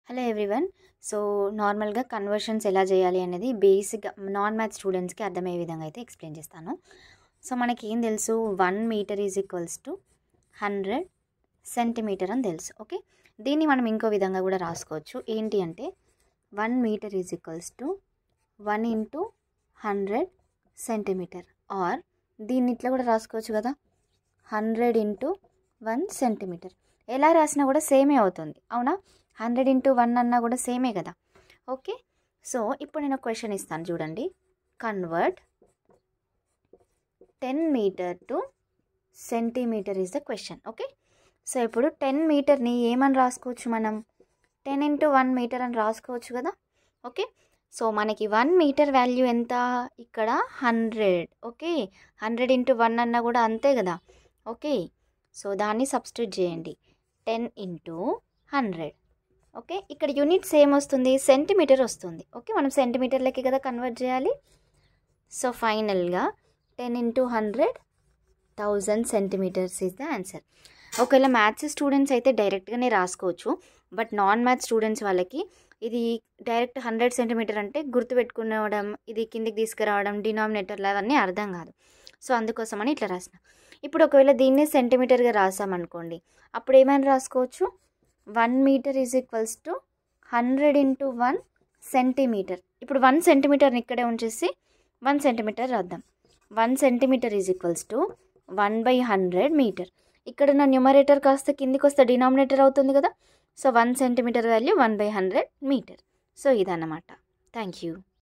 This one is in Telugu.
Hello everyone. సో నార్మల్గా కన్వర్షన్స్ ఎలా చేయాలి అనేది బేసిక్గా నాన్ మ్యాథ్స్ స్టూడెంట్స్కి అర్థమయ్యే విధంగా అయితే ఎక్స్ప్లెయిన్ చేస్తాను. సో మనకి ఏం తెలుసు, 1 metre is equals to 100 centimetre అని తెలుసు. ఓకే, దీన్ని మనం ఇంకో విధంగా కూడా రాసుకోవచ్చు. ఏంటి అంటే 1 metre is equals to 1 into 100 centimetre, or దీన్ని ఇట్లా కూడా రాసుకోవచ్చు కదా, 100 ఇంటూ 1 సెంటీమీటర్. ఎలా రాసినా కూడా సేమే అవుతుంది, అవునా? 100 ఇంటూ 1 అన్నా కూడా సేమే కదా. ఓకే, సో ఇప్పుడు నేను ఒక క్వశ్చన్ ఇస్తాను చూడండి. Convert 10 metre to centimetre is the question. Okay, so ఇప్పుడు 10 మీటర్ని ఏమని రాసుకోవచ్చు మనం? 10 ఇంటూ 1 మీటర్ అని రాసుకోవచ్చు కదా. ఓకే, సో మనకి 1 మీటర్ వాల్యూ ఎంత? ఇక్కడ 100. ఓకే, 100 ఇంటూ 1 అన్నా కూడా అంతే కదా. ఓకే, సో దాన్ని సబ్స్టిట్యూట్ చేయండి, 10 ఇంటూ 100. ఓకే, ఇక్కడ యూనిట్స్ ఏమొస్తుంది? సెంటీమీటర్ వస్తుంది. ఓకే, మనం సెంటీమీటర్లకి కదా కన్వర్ట్ చేయాలి. సో ఫైనల్గా 10 into 100 1000 centimetres is the answer. ఒకవేళ మ్యాథ్స్ స్టూడెంట్స్ అయితే డైరెక్ట్గానే రాసుకోవచ్చు, బట్ నాన్ మ్యాథ్స్ స్టూడెంట్స్ వాళ్ళకి ఇది డైరెక్ట్ 100 సెంటీమీటర్ అంటే గుర్తుపెట్టుకునవడం, ఇది కిందికి తీసుకురావడం, డినామినేటర్లు అవన్నీ అర్థం కాదు. సో అందుకోసమని ఇట్లా రాసిన. ఇప్పుడు ఒకవేళ దీన్నే సెంటీమీటర్గా రాసామనుకోండి, అప్పుడు ఏమైనా రాసుకోవచ్చు, 1 metre is equals to 100 into 1 centimetre. ఇప్పుడు 1 సెంటీమీటర్ని ఇక్కడే ఉంచేసి 1 సెంటీమీటర్ రాద్దాం. 1 centimetre is equals to 1/100 metre. ఇక్కడ నా న్యూమరేటర్ కాస్త కిందికి వస్తే డినామినేటర్ అవుతుంది కదా. So 1 centimetre value 1/100 metre. So ఇదన్నమాట. Thank you.